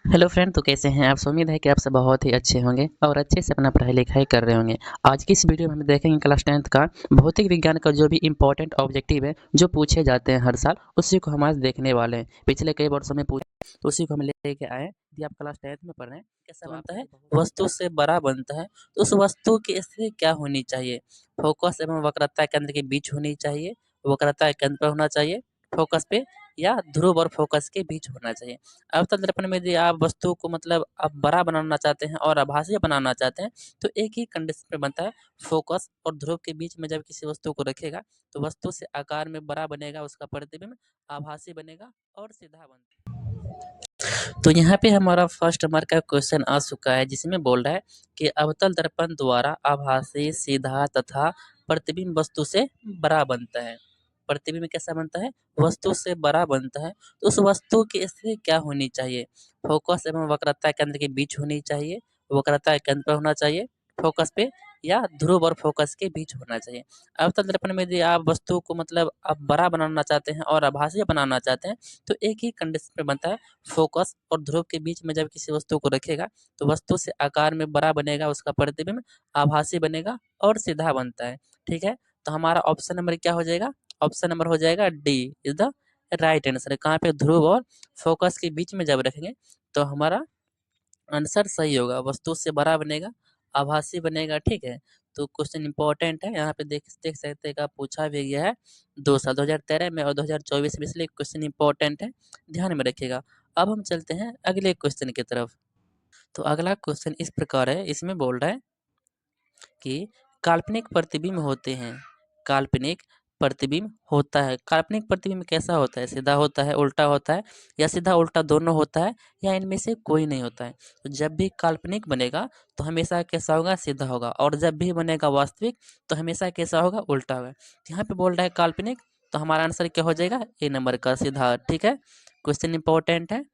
Hello friend, तो कैसे हैं आप। उम्मीद है कि आप सब बहुत ही अच्छे होंगे और अच्छे से अपना पढ़ाई लिखाई कर रहे होंगे। आज की इस वीडियो में हम देखेंगे क्लास 10th का भौतिक विज्ञान का जो भी इंपॉर्टेंट ऑब्जेक्टिव है जो पूछे जाते हैं हर साल, उसी को हम आज देखने वाले हैं। पिछले कई वर्षों में पूछे तो उसी को हम लेके आए हैं। यदि आप क्लास 10th में पढ़ रहे हैं, कैसा बनता है, वस्तु से बड़ा बनता है तो उस वस्तु की स्थिति क्या होनी चाहिए। फोकस एवं वक्रता केंद्र के बीच होनी चाहिए, वक्रता केंद्र पर होना चाहिए, फोकस पे, या ध्रुव और फोकस के बीच होना चाहिए। अवतल दर्पण में यदि आप वस्तु को मतलब आप बड़ा बनाना चाहते हैं और आभासी बनाना चाहते हैं तो एक ही कंडीशन पे बनता है। फोकस और ध्रुव के बीच में जब किसी वस्तु को रखेगा तो वस्तु से आकार में बड़ा बनेगा, उसका प्रतिबिंब आभासी बनेगा और सीधा बनेगा। तो यहाँ पे हमारा फर्स्ट नंबर का क्वेश्चन आ चुका है जिसमें बोल रहा है कि अवतल दर्पण द्वारा आभासी, सीधा तथा प्रतिबिंब वस्तु से बड़ा बनता है। प्रतिबिंब कैसा बनता है, वस्तु से बड़ा बनता है तो उस वस्तु की स्थिति क्या होनी चाहिए। फोकस एवं वक्रता केंद्र के बीच होनी चाहिए, वक्रता केंद्र पर होना चाहिए, फोकस पे, या ध्रुव और फोकस के बीच होना चाहिए। अवतल दर्पण में यदि आप वस्तु को मतलब आप बड़ा बनाना चाहते हैं और आभासी बनाना चाहते हैं तो एक ही कंडीशन पे बनता है। फोकस और ध्रुव के बीच में जब किसी वस्तु को रखेगा तो वस्तु से आकार में बड़ा बनेगा, उसका प्रतिबिंब आभासी बनेगा और सीधा बनता है। ठीक है, तो हमारा ऑप्शन नंबर क्या हो जाएगा, ऑप्शन नंबर हो जाएगा D is the right answer. कहाँ पे, ध्रुव और फोकस के बीच में जब रखेंगे तो हमारा आंसर सही होगा, वस्तु से बड़ा बनेगा, आभासी बनेगा। ठीक है, तो क्वेश्चन इंपॉर्टेंट है, यहाँ पे देख देख सकते हैं कि पूछा भी गया है 2 साल 2013 में और 2024 में, इसलिए क्वेश्चन इंपॉर्टेंट है, ध्यान में रखिएगा। अब हम चलते हैं अगले क्वेश्चन की तरफ। तो अगला क्वेश्चन इस प्रकार है, इसमें बोल रहा है कि काल्पनिक प्रतिबिंब होते हैं। काल्पनिक प्रतिबिंब होता है, काल्पनिक प्रतिबिंब कैसा होता है, सीधा होता है, उल्टा होता है, या सीधा उल्टा दोनों होता है, या इनमें से कोई नहीं होता है। तो जब भी काल्पनिक बनेगा तो हमेशा कैसा होगा, सीधा होगा, और जब भी बनेगा वास्तविक तो हमेशा कैसा होगा, उल्टा होगा। तो यहाँ पे बोल रहा है काल्पनिक, तो हमारा आंसर क्या हो जाएगा, ए नंबर का सीधा। ठीक है, क्वेश्चन इंपॉर्टेंट है,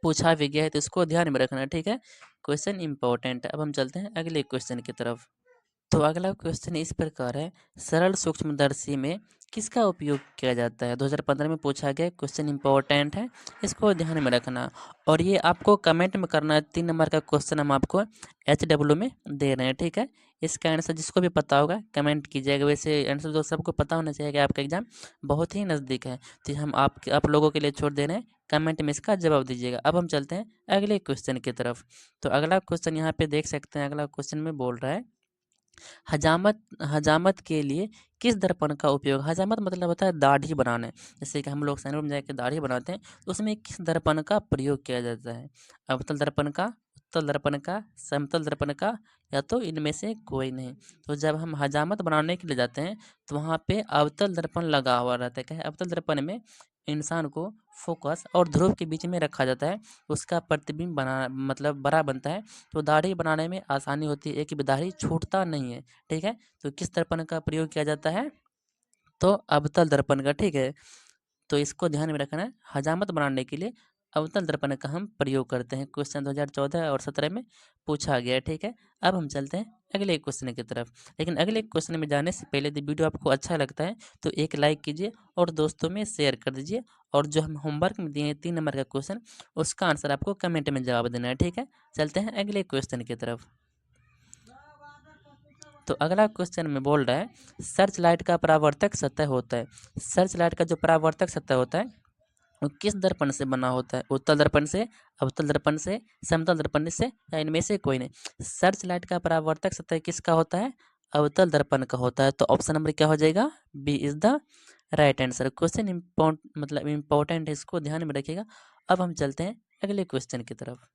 पूछा भी गया है तो इसको ध्यान में रखना। ठीक है, क्वेश्चन इंपॉर्टेंट है। अब हम चलते हैं अगले क्वेश्चन की तरफ। तो अगला क्वेश्चन इस प्रकार है, सरल सूक्ष्मदर्शी में किसका उपयोग किया जाता है। 2015 में पूछा गया क्वेश्चन, इंपॉर्टेंट है, इसको ध्यान में रखना। और ये आपको कमेंट में करना है, 3 नंबर का क्वेश्चन हम आपको HW में दे रहे हैं। ठीक है, इसका आंसर जिसको भी पता होगा कमेंट कीजिएगा। वैसे आंसर तो सबको पता होना चाहिए कि आपका एग्जाम बहुत ही नज़दीक है, तो हम आप लोगों के लिए छोड़ दे रहे हैं, कमेंट में इसका जवाब दीजिएगा। अब हम चलते हैं अगले क्वेश्चन की तरफ। तो अगला क्वेश्चन यहाँ पे देख सकते हैं, अगला क्वेश्चन में बोल रहा है, हजामत हजामत के लिए किस दर्पण का उपयोग, हजामत मतलब होता है दाढ़ी बनाने, जैसे कि हम लोग सैलून में जाके दाढ़ी बनाते हैं तो उसमें किस दर्पण का प्रयोग किया जाता है। अवतल दर्पण का, उत्तल दर्पण का, समतल दर्पण का, या तो इनमें से कोई नहीं। तो जब हम हजामत बनाने के लिए जाते हैं तो वहाँ पे अवतल दर्पण लगा हुआ रहता है। क्या है, अवतल दर्पण में इंसान को फोकस और ध्रुव के बीच में रखा जाता है, उसका प्रतिबिंब बना मतलब बड़ा बनता है, तो दाढ़ी बनाने में आसानी होती है, एक भी दाढ़ी छूटता नहीं है। ठीक है, तो किस दर्पण का प्रयोग किया जाता है, तो अवतल दर्पण का। ठीक है, तो इसको ध्यान में रखना है, हजामत बनाने के लिए अवतल दर्पण का हम प्रयोग करते हैं। क्वेश्चन 2014 और 17 में पूछा गया है। ठीक है, अब हम चलते हैं अगले क्वेश्चन की तरफ। लेकिन अगले क्वेश्चन में जाने से पहले यदि वीडियो आपको अच्छा लगता है तो एक लाइक कीजिए और दोस्तों में शेयर कर दीजिए, और जो हम होमवर्क में दिए हैं 3 नंबर का क्वेश्चन, उसका आंसर आपको कमेंट में जवाब देना है। ठीक है, चलते हैं अगले क्वेश्चन की तरफ। तो अगला क्वेश्चन में बोल रहा है, सर्च लाइट का परावर्तक सतह होता है। सर्च लाइट का जो परावर्तक सतह होता है वो किस दर्पण से बना होता है, उत्तल दर्पण से, अवतल दर्पण से, समतल दर्पण से, या इनमें से कोई नहीं। सर्च लाइट का परावर्तक सतह किसका होता है, अवतल दर्पण का होता है। तो ऑप्शन नंबर क्या हो जाएगा, B is the right answer. Question मतलब इम्पोर्टेंट है, इसको ध्यान में रखिएगा। अब हम चलते हैं अगले क्वेश्चन की तरफ।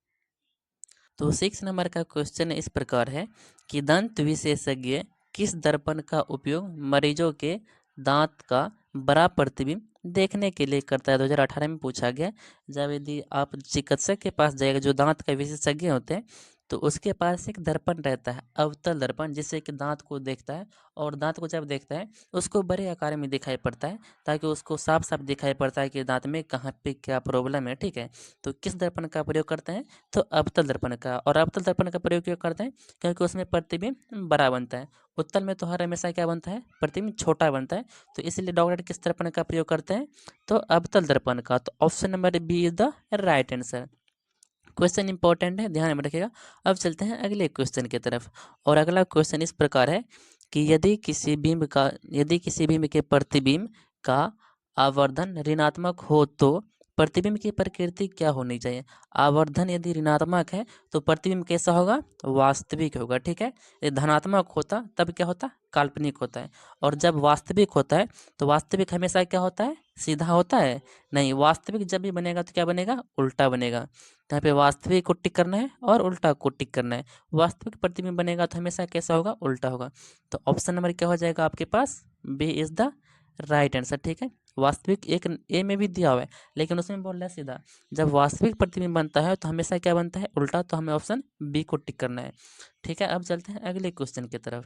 तो 6 नंबर का क्वेश्चन इस प्रकार है कि दंत विशेषज्ञ किस दर्पण का उपयोग मरीजों के दांत का बड़ा प्रतिबिंब देखने के लिए करता है। 2018 में पूछा गया। जब यदि आप चिकित्सक के पास जाएगा जो दांत का विशेषज्ञ होते हैं तो उसके पास एक दर्पण रहता है, अवतल दर्पण, जिससे कि दांत को देखता है, और दांत को जब देखता है उसको बड़े आकार में दिखाई पड़ता है, ताकि उसको साफ साफ दिखाई पड़ता है कि दांत में कहाँ पे क्या प्रॉब्लम है। ठीक है, तो किस दर्पण का प्रयोग करते हैं, तो अवतल दर्पण का। और अवतल दर्पण का प्रयोग क्यों करते हैं, क्योंकि उसमें प्रतिबिंब बड़ा बनता है। उत्तल में तो हर हमेशा क्या बनता है, प्रतिबिंब छोटा बनता है, तो इसलिए डॉक्टर किस दर्पण का प्रयोग करते हैं, तो अवतल दर्पण का। तो option number B is the right answer. Question important है, ध्यान में रखिएगा। अब चलते हैं अगले क्वेश्चन की तरफ। और अगला क्वेश्चन इस प्रकार है कि यदि किसी बिंब के प्रतिबिंब का आवर्धन ऋणात्मक हो तो प्रतिबिंब की प्रकृति क्या होनी चाहिए। आवर्धन यदि ऋणात्मक है तो प्रतिबिंब कैसा होगा, वास्तविक होगा। ठीक है, यदि धनात्मक होता तब क्या होता, काल्पनिक होता है। और जब वास्तविक होता है तो वास्तविक हमेशा क्या होता है, सीधा होता है। नहीं, वास्तविक जब भी बनेगा तो क्या बनेगा, उल्टा बनेगा। तो यहाँ पे वास्तविक को टिक करना है और उल्टा को टिक करना है। वास्तविक प्रतिबिंब बनेगा तो हमेशा कैसा होगा, उल्टा होगा। तो ऑप्शन नंबर क्या हो जाएगा आपके पास, B is the right answer. ठीक है, वास्तविक एक ए में भी दिया हुआ है लेकिन उसमें बोल रहा है सीधा, जब वास्तविक प्रतिबिंब बनता है तो हमेशा क्या बनता है, उल्टा। तो हमें ऑप्शन बी को टिक करना है। ठीक है, अब चलते हैं अगले क्वेश्चन की तरफ।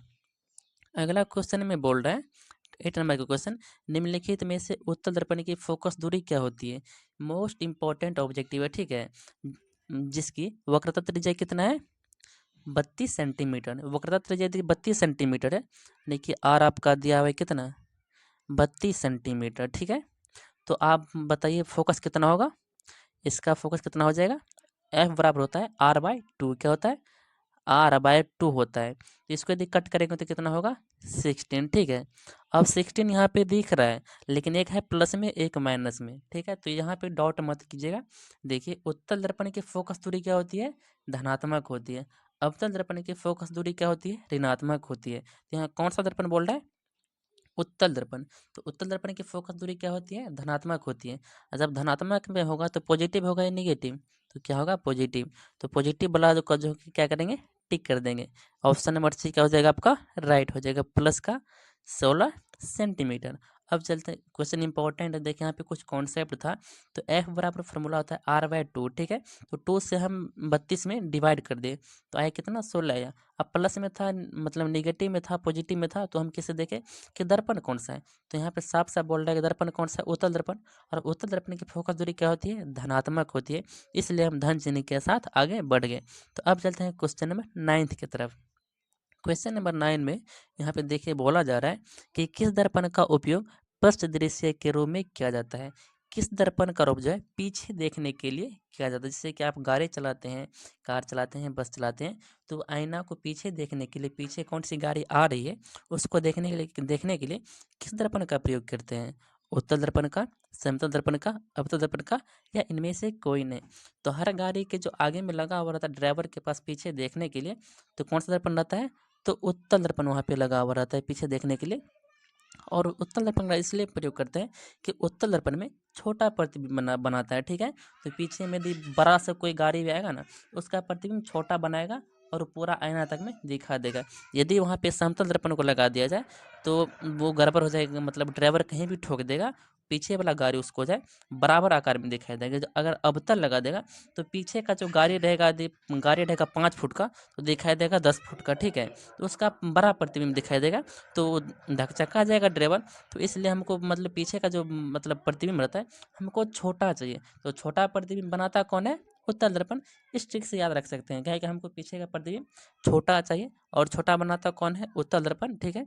अगला क्वेश्चन में बोल रहा है 8 नंबर का क्वेश्चन, निम्नलिखित में से उत्तल दर्पण की फोकस दूरी क्या होती है। मोस्ट इंपॉर्टेंट ऑब्जेक्टिव है। ठीक है, जिसकी वक्रता त्रिज्या कितना है, 32 सेंटीमीटर। वक्रता त्रिज्या यदि 32 सेंटीमीटर है, देखिए आर आपका दिया हुआ है कितना, 32 सेंटीमीटर। ठीक है, तो आप बताइए फोकस कितना होगा, इसका फोकस कितना हो जाएगा। एफ बराबर होता है R/2, क्या होता है, R/2 होता है। तो इसको यदि कट करेंगे तो कितना होगा, 16। ठीक है, अब 16 यहाँ पे दिख रहा है लेकिन एक है प्लस में एक माइनस में। ठीक है, तो यहाँ पे डॉट मत कीजिएगा। देखिए उत्तल दर्पण की फोकस दूरी क्या होती है, धनात्मक होती है। अवतल दर्पण की फोकस दूरी क्या होती है, ऋणात्मक होती है। तो यहाँ कौन सा दर्पण बोल रहा है, उत्तल दर्पण। तो उत्तल दर्पण की फोकस दूरी क्या होती है, धनात्मक होती है। और जब धनात्मक में होगा तो पॉजिटिव होगा या नेगेटिव, तो क्या होगा, पॉजिटिव। तो पॉजिटिव वाला जो क्या करेंगे, टिक कर देंगे। ऑप्शन नंबर सी क्या हो जाएगा आपका, राइट हो जाएगा, प्लस का 16 सेंटीमीटर। अब चलते हैं, क्वेश्चन इंपॉर्टेंट है, देखिए यहाँ पे कुछ कॉन्सेप्ट था। तो एफ बराबर फॉर्मूला होता है R/2। ठीक है, तो 2 से हम 32 में डिवाइड कर दिए तो आया कितना, 16 आया। अब प्लस में था, मतलब नेगेटिव में था, पॉजिटिव में था, तो हम किसे देखें कि दर्पण कौन सा है। तो यहाँ पे साफ साफ बोल रहा है कि दर्पण कौन सा है, उत्तल दर्पण। और उत्तल दर्पण की फोकस दूरी क्या होती है, धनात्मक होती है। इसलिए हम धन चिन्ह के साथ आगे बढ़ गए। तो अब चलते हैं क्वेश्चन नंबर 9 की तरफ। क्वेश्चन नंबर 9 में यहाँ पे देखिए बोला जा रहा है कि किस दर्पण का उपयोग पृष्ठ दृश्य के रूप में किया जाता है। किस दर्पण का रूप जो है पीछे देखने के लिए किया जाता है। जैसे कि आप गाड़ी चलाते हैं, कार चलाते हैं, बस चलाते हैं, तो आईना को पीछे देखने के लिए, पीछे कौन सी गाड़ी आ रही है उसको देखने के लिए किस दर्पण का प्रयोग करते हैं। उत्तल दर्पण का, समतल दर्पण का, अवतल दर्पण का, या इनमें से कोई नहीं। तो हर गाड़ी के जो आगे में लगा हुआ रहता है ड्राइवर के पास पीछे देखने के लिए, तो कौन सा दर्पण रहता है, तो उत्तल दर्पण वहाँ पे लगा हुआ रहता है पीछे देखने के लिए। और उत्तल दर्पण का इसलिए प्रयोग करते हैं कि उत्तल दर्पण में छोटा प्रतिबिंब बनाता है। ठीक है, तो पीछे में यदि बड़ा सा कोई गाड़ी भी आएगा ना, उसका प्रतिबिंब छोटा बनाएगा और पूरा आईना तक में दिखा देगा। यदि वहाँ पे समतल दर्पण को लगा दिया जाए तो वो गड़बड़ हो जाएगा, मतलब ड्राइवर कहीं भी ठोक देगा, पीछे वाला गाड़ी उसको जाए बराबर आकार में दिखाई देगा। अगर अवतल लगा देगा तो पीछे का जो गाड़ी रहेगा, यदि गाड़ी रहेगा 5 फुट का तो दिखाई देगा 10 फुट का। ठीक है, तो उसका बड़ा प्रतिबिंब दिखाई देगा, तो धकचका जाएगा ड्राइवर। तो इसलिए हमको मतलब पीछे का जो मतलब प्रतिबिंब रहता है हमको छोटा चाहिए। तो छोटा प्रतिबिंब बनाता कौन है, उत्तल दर्पण। इस ट्रिक से याद रख सकते हैं क्या है कि हमको पीछे का प्रतिबिंब छोटा चाहिए और छोटा बनाता कौन है, उत्तल दर्पण। ठीक है,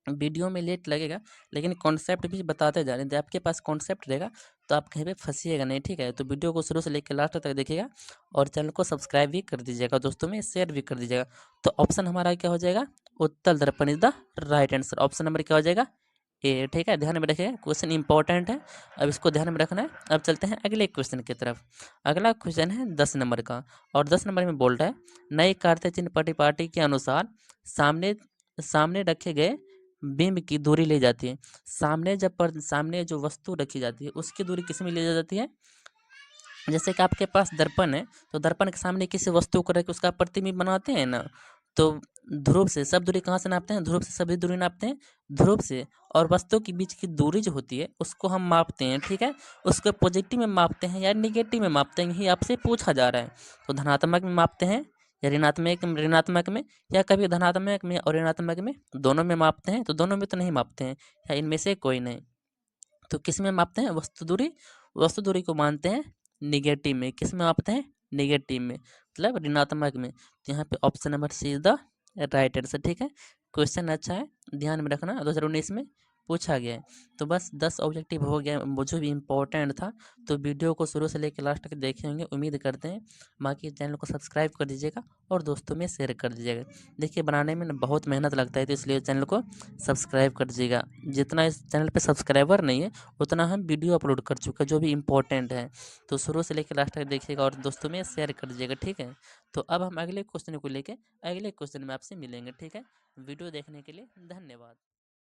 वीडियो में लेट लगेगा लेकिन कॉन्सेप्ट भी बताते जा रहे हैं। यदि आपके पास कॉन्सेप्ट रहेगा तो आप कहीं पे फंसिएगा नहीं। ठीक है, तो वीडियो को शुरू से लेकर लास्ट तक देखिएगा और चैनल को सब्सक्राइब भी कर दीजिएगा, दोस्तों में शेयर भी कर दीजिएगा। तो ऑप्शन हमारा क्या हो जाएगा, उत्तल दर्पण is the right answer. Option number क्या हो जाएगा, ए। ठीक है, ध्यान में रखिएगा, क्वेश्चन इंपॉर्टेंट है, अब इसको ध्यान में रखना है। अब चलते हैं अगले क्वेश्चन की तरफ। अगला क्वेश्चन है 10 नंबर का, और 10 नंबर में बोल रहा है नए कार्य चिन्ह परिपाटी के अनुसार सामने सामने रखे गए बिंब की दूरी ली जाती है। सामने जो वस्तु रखी जाती है उसकी दूरी किस में ली जाती है। जैसे कि आपके पास दर्पण है, तो दर्पण के सामने किसी वस्तु को रख के उसका प्रतिबिंब बनाते हैं ना, तो ध्रुव से सब दूरी कहाँ से नापते हैं, ध्रुव से सभी दूरी नापते हैं, ध्रुव से। और वस्तु के बीच की दूरी जो होती है उसको हम मापते हैं। ठीक है, उसको पॉजिटिव में मापते हैं या निगेटिव में मापते हैं, यही आपसे पूछा जा रहा है। तो धनात्मक में मापते हैं या ऋणात्मक में, या कभी धनात्मक में और ऋणात्मक में दोनों में मापते हैं, तो दोनों में तो नहीं मापते हैं, या इनमें से कोई नहीं। तो किस में मापते हैं, वस्तु दूरी को मानते हैं निगेटिव में। किस में मापते हैं, निगेटिव में, मतलब ऋणात्मक में। तो यहाँ पे option number C is the right answer. ठीक है, क्वेश्चन अच्छा है, ध्यान में रखना। 2019 में पूछा गया है। तो बस 10 ऑब्जेक्टिव हो गया वो जो भी इम्पोर्टेंट था। तो वीडियो को शुरू से लेकर लास्ट तक देखे होंगे, उम्मीद करते हैं। बाकी चैनल को सब्सक्राइब कर दीजिएगा और दोस्तों में शेयर कर दीजिएगा। देखिए बनाने में ना बहुत मेहनत लगता है, तो इसलिए चैनल को सब्सक्राइब कर दीजिएगा। जितना इस चैनल पे सब्सक्राइबर नहीं है उतना हम वीडियो अपलोड कर चुके हैं जो भी इम्पोर्टेंट है। तो शुरू से लेकर लास्ट तक देखिएगा और दोस्तों में शेयर कर दीजिएगा, ठीक है। तो अब हम अगले क्वेश्चन को लेके अगले क्वेश्चन में आपसे मिलेंगे, ठीक है। वीडियो देखने के लिए धन्यवाद।